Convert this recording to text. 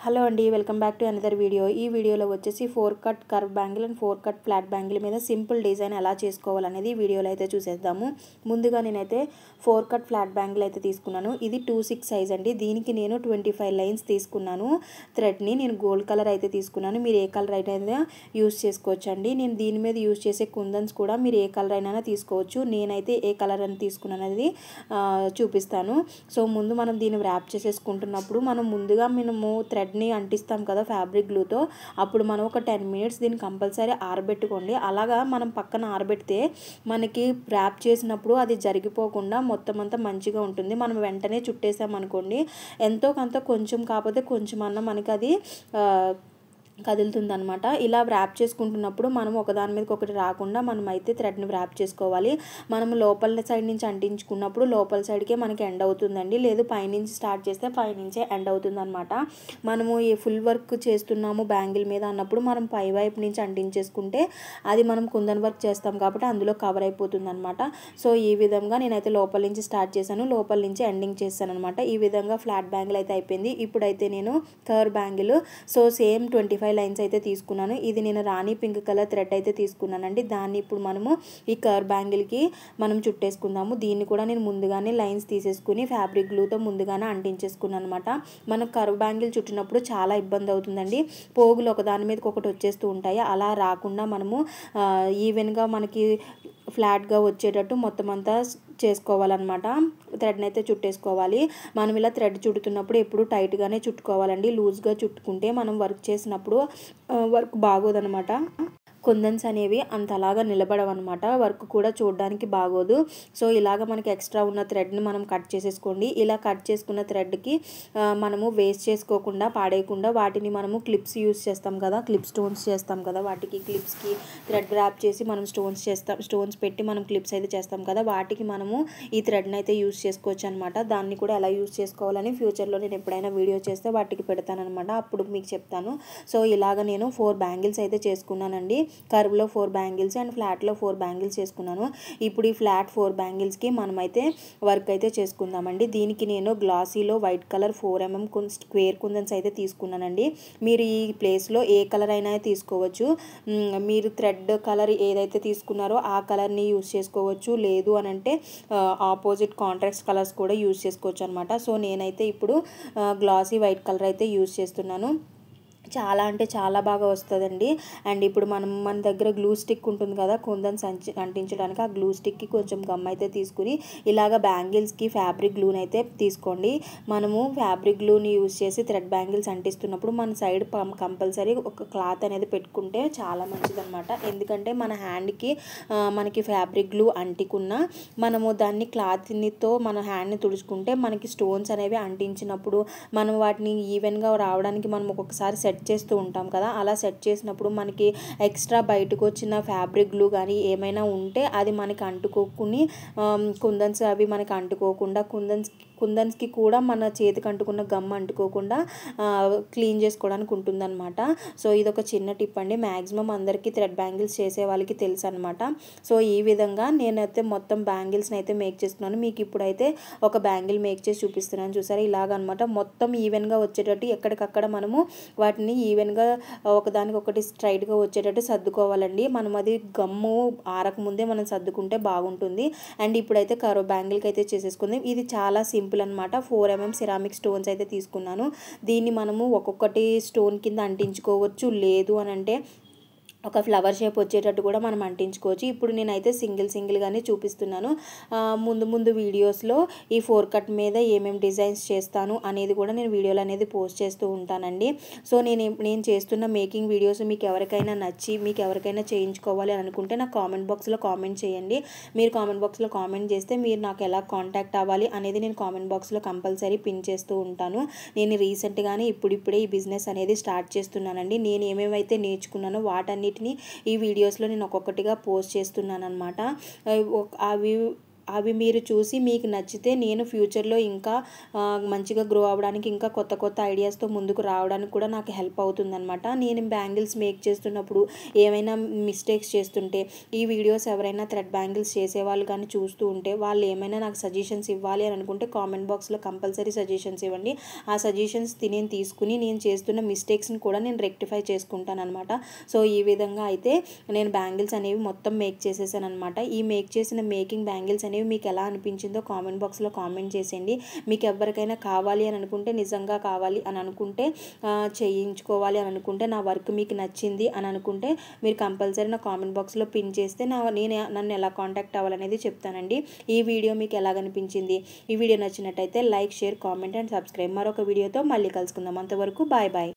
Hello అండి, welcome back to another video. ఈ వీడియోలో వచ్చేసి 4 cut curve bangle and 4 cut flat bangle మీద సింపుల్ డిజైన్ ఎలా చేసుకోవాలనేది ఈ వీడియోలో అయితే చూసేద్దాము. ముందుగా నేనైతే 4 కట్ ఫ్లాట్ బ్యాంగిల్ అయితే తీసుకున్నాను. ఇది 2/6 సైజ్ అండి. దీనికి నేను 25 లైన్స్ తీసుకున్నాను. థ్రెడ్ని నేను గోల్డ్ కలర్ అయితే తీసుకున్నాను. మీరు ఏ కలర్ అయితే యూస్ చేసుకోవచ్చు అండి. నేను దీని మీద యూస్ చేసే కుందన్స్ కూడా మీరు ఏ కలర్ అయినా తీసుకోవచ్చు. నేనైతే ఏ కలర్ అని తీసుకున్నాను అనేది చూపిస్తాను. సో ముందు మనం దీన్ని ర్యాప్ చేసేసుకుంటున్నప్పుడు మనము థ్రెడ్ని అంటిస్తాం కదా ఫ్యాబ్రిక్ గ్లూతో. అప్పుడు మనం ఒక 10 మినిట్స్ దీన్ని కంపల్సరీ ఆరబెట్టుకోండి. అలాగా మనం పక్కన ఆరబెడితే మనకి ర్యాప్ చేసినప్పుడు అది జరిగిపోకుండా మొత్తం అంతా మంచిగా ఉంటుంది. మనం వెంటనే చుట్టేసామనుకోండి, ఎంతో కొంత కొంచెం కాకపోతే కొంచెం అన్న మనకి అది కదులుతుందనమాట. ఇలా ర్యాప్ చేసుకుంటున్నప్పుడు మనం ఒకదాని మీదకి ఒకటి రాకుండా మనమైతే థ్రెడ్ని ర్యాప్ చేసుకోవాలి. మనం లోపల సైడ్ నుంచి అంటించుకున్నప్పుడు లోపల సైడ్కే మనకి ఎండ్ అవుతుందండి. లేదు పైనుంచి స్టార్ట్ చేస్తే పైనుంచే ఎండ్ అవుతుందన్నమాట. మనము ఈ ఫుల్ వర్క్ చేస్తున్నాము బ్యాంగిల్ మీద అన్నప్పుడు మనం పై వైపు నుంచి అంటించేసుకుంటే అది మనం కుందన్ వర్క్ చేస్తాం కాబట్టి అందులో కవర్ అయిపోతుంది అనమాట. సో ఈ విధంగా నేనైతే లోపల నుంచి స్టార్ట్ చేశాను, లోపల నుంచి ఎండింగ్ చేశాను అనమాట. ఈ విధంగా ఫ్లాట్ బ్యాంగిల్ అయితే అయిపోయింది. ఇప్పుడైతే నేను కర్వ్ బ్యాంగిల్ సేమ్ 25 లైన్స్ అయితే తీసుకున్నాను. ఇది నేను రాణి పింక్ కలర్ థ్రెడ్ అయితే తీసుకున్నానండి. దాన్ని ఇప్పుడు మనము ఈ కర్వ్ బ్యాంగిల్కి మనం చుట్టేసుకుందాము. దీన్ని కూడా నేను ముందుగానే లైన్స్ తీసేసుకుని ఫ్యాబ్రిక్ గ్లూతో ముందుగానే అంటించేసుకున్నాను అనమాట. మనం కర్వ్ బ్యాంగిల్ చుట్టినప్పుడు చాలా ఇబ్బంది అవుతుందండి. పోగులు ఒకదాని మీదకి ఒకటి వచ్చేస్తూ ఉంటాయి. అలా రాకుండా మనము ఈవెన్గా మనకి ఫ్లాట్గా వచ్చేటట్టు మొత్తం అంతా చేసుకోవాలన్నమాట. థ్రెడ్ని అయితే చుట్టేసుకోవాలి. మనం ఇలా థ్రెడ్ చుడుతున్నప్పుడు ఎప్పుడు టైట్గానే చుట్టుకోవాలండి. లూజ్గా చుట్టుకుంటే మనం వర్క్ చేసినప్పుడు వర్క్ బాగోదనమాట. కుందన్స్ అనేవి అంతలాగా నిలబడవన్నమాట. వర్క్ కూడా చూడడానికి బాగోదు. సో ఇలాగ మనకి ఎక్స్ట్రా ఉన్న థ్రెడ్ని మనం కట్ చేసేసుకోండి. ఇలా కట్ చేసుకున్న థ్రెడ్కి మనము వేస్ట్ చేసుకోకుండా పాడేయకుండా వాటిని మనము క్లిప్స్ యూస్ చేస్తాం కదా, క్లిప్ స్టోన్స్ చేస్తాం కదా, వాటికి క్లిప్స్కి థ్రెడ్ ర్యాప్ చేసి మనం స్టోన్స్ పెట్టి మనం క్లిప్స్ అయితే చేస్తాం కదా, వాటికి మనము ఈ థ్రెడ్ని అయితే యూస్ చేసుకోవచ్చు అనమాట. దాన్ని కూడా ఎలా యూస్ చేసుకోవాలని ఫ్యూచర్లో నేను ఎప్పుడైనా వీడియో చేస్తే వాటికి పెడతానమాట, అప్పుడు మీకు చెప్తాను. సో ఇలాగ నేను 4 బ్యాంగిల్స్ అయితే చేసుకున్నానండి. కర్వ్లో 4 బ్యాంగిల్స్ అండ్ ఫ్లాట్లో 4 బ్యాంగిల్స్ చేసుకున్నాను. ఇప్పుడు ఈ ఫ్లాట్ 4 బ్యాంగిల్స్కి మనమైతే వర్క్ అయితే చేసుకుందామండి. దీనికి నేను గ్లాసీలో వైట్ కలర్ 4mm స్క్వేర్ కుందన్స్ అయితే తీసుకున్నానండి. మీరు ఈ ప్లేస్లో ఏ కలర్ అయినా తీసుకోవచ్చు. మీరు థ్రెడ్ కలర్ ఏదైతే తీసుకున్నారో ఆ కలర్ని యూస్ చేసుకోవచ్చు. లేదు అని అంటే ఆపోజిట్ కాంట్రాస్ట్ కలర్స్ కూడా యూస్ చేసుకోవచ్చు అనమాట. సో నేనైతే ఇప్పుడు గ్లాసీ వైట్ కలర్ అయితే యూస్ చేస్తున్నాను. చాలా అంటే చాలా బాగా వస్తుందండి. అండ్ ఇప్పుడు మన దగ్గర గ్లూ స్టిక్ ఉంటుంది కదా కుందన్స్ అంటించడానికి, ఆ గ్లూ స్టిక్కి కొంచెం గమ్ అయితే తీసుకుని ఇలాగ బ్యాంగిల్స్కి ఫ్యాబ్రిక్ గ్లూని అయితే తీసుకోండి. మనము ఫ్యాబ్రిక్ గ్లూని యూస్ చేసి థ్రెడ్ బ్యాంగిల్స్ అంటిస్తున్నప్పుడు మన సైడ్ కంపల్సరీ ఒక క్లాత్ అనేది పెట్టుకుంటే చాలా మంచిదన్నమాట. ఎందుకంటే మన హ్యాండ్కి మనకి ఫ్యాబ్రిక్ గ్లూ అంటికున్న మనము దాన్ని క్లాత్తో మన హ్యాండ్ని తుడుచుకుంటే మనకి స్టోన్స్ అనేవి అంటించినప్పుడు మనం వాటిని ఈవెన్గా రావడానికి మనం ఒక్కొక్కసారి సెట్ చేస్తూ ఉంటాం కదా, అలా సెట్ చేసినప్పుడు మనకి ఎక్స్ట్రా బయటకు వచ్చిన ఫ్యాబ్రిక్ గ్లూ కానీ ఏమైనా ఉంటే అది మనకి అంటుకోకుని కుందన్స్ అవి మనకి అంటుకోకుండా కుందన్స్కి కూడా మన చేతికి అంటుకున్న గమ్ అంటుకోకుండా క్లీన్ చేసుకోవడానికి ఉంటుందన్నమాట. సో ఇదొక చిన్న టిప్ అండి. మ్యాక్సిమం అందరికీ థ్రెడ్ బ్యాంగిల్స్ చేసే వాళ్ళకి తెలుసు అనమాట. సో ఈ విధంగా నేనైతే మొత్తం బ్యాంగిల్స్ని అయితే మేక్ చేస్తున్నాను. మీకు ఇప్పుడైతే ఒక బ్యాంగిల్ మేక్ చేసి చూపిస్తున్నాను, చూసారా ఇలాగనమాట. మొత్తం ఈవెన్గా వచ్చేటట్టు ఎక్కడికక్కడ మనము వాటిని ఈవెన్గా ఒకదానికొకటి స్ట్రైట్గా వచ్చేటట్టు సర్దుకోవాలండి. మనం అది గమ్ము ఆరకముందే మనం సర్దుకుంటే బాగుంటుంది. అండ్ ఇప్పుడైతే కర్వ్ బ్యాంగిల్కి అయితే చేసేసుకుందాం. ఇది చాలా సింపుల్ అనమాట. 4mm సిరామిక్ స్టోన్స్ అయితే తీసుకున్నాను. దీన్ని మనము ఒక్కొక్కటి స్టోన్ కింద అంటించుకోవచ్చు. లేదు అని అంటే ఒక ఫ్లవర్ షేప్ వచ్చేటట్టు కూడా మనం అంటించుకోవచ్చు. ఇప్పుడు నేనైతే సింగిల్గానే చూపిస్తున్నాను. ముందు వీడియోస్లో ఈ 4 కట్ మీద ఏమేమి డిజైన్స్ చేస్తాను అనేది కూడా నేను వీడియోలు అనేది పోస్ట్ చేస్తూ ఉంటానండి. సో నేను చేస్తున్న మేకింగ్ వీడియోస్ మీకు ఎవరికైనా నచ్చి మీకు ఎవరికైనా చేయించుకోవాలి అని అనుకుంటే నాకు కామెంట్ బాక్స్లో కామెంట్ చేయండి. మీరు కామెంట్ బాక్స్లో కామెంట్ చేస్తే మీరు నాకు ఎలా కాంటాక్ట్ అవ్వాలి అనేది నేను కామెంట్ బాక్స్లో కంపల్సరీ పిన్ చేస్తూ ఉంటాను. నేను రీసెంట్గానే ఇప్పుడే ఈ బిజినెస్ అనేది స్టార్ట్ చేస్తున్నానండి. నేను ఏమేమైతే నేర్చుకున్నానో వాటన్నిటిని ఈ వీడియోస్లో నేను ఒక్కొక్కటిగా పోస్ట్ చేస్తున్నాను అనమాట. అవి అవి మీరు చూసి మీకు నచ్చితే నేను ఫ్యూచర్లో ఇంకా మంచిగా గ్రో అవ్వడానికి, ఇంకా కొత్త కొత్త ఐడియాస్తో ముందుకు రావడానికి కూడా నాకు హెల్ప్ అవుతుందన్నమాట. నేను బ్యాంగిల్స్ మేక్ చేస్తున్నప్పుడు ఏమైనా మిస్టేక్స్ చేస్తుంటే, ఈ వీడియోస్ ఎవరైనా థ్రెడ్ బ్యాంగిల్స్ చేసేవాళ్ళు కానీ చూస్తూ ఉంటే వాళ్ళు ఏమైనా నాకు సజెషన్స్ ఇవ్వాలి అని అనుకుంటే కామెంట్ బాక్స్లో కంపల్సరీ సజెషన్స్ ఇవ్వండి. ఆ సజెషన్స్ నేను తీసుకుని నేను చేస్తున్న మిస్టేక్స్ని కూడా నేను రెక్టిఫై చేసుకుంటాను అనమాట. సో ఈ విధంగా అయితే నేను బ్యాంగిల్స్ అనేవి మొత్తం మేక్ చేసేసాను అనమాట. ఈ మేక్ చేసిన మేకింగ్ బ్యాంగిల్స్ అనేవి మీకు ఎలా అనిపించిందో కామెంట్ బాక్స్లో కామెంట్ చేసేయండి. మీకు ఎవరికైనా కావాలి అని అనుకుంటే, నిజంగా కావాలి అని అనుకుంటే, చేయించుకోవాలి అని అనుకుంటే, నా వర్క్ మీకు నచ్చింది అని అనుకుంటే మీరు కంపల్సరీ నా కామెంట్ బాక్స్లో పిన్ చేస్తే నన్ను ఎలా కాంటాక్ట్ అవ్వాలనేది చెప్తానండి. ఈ వీడియో మీకు ఎలాగనిపించింది? ఈ వీడియో నచ్చినట్టయితే like, share, comment and subscribe. మరొక వీడియోతో మళ్ళీ కలుసుకుందాం. అంతవరకు బాయ్ బాయ్.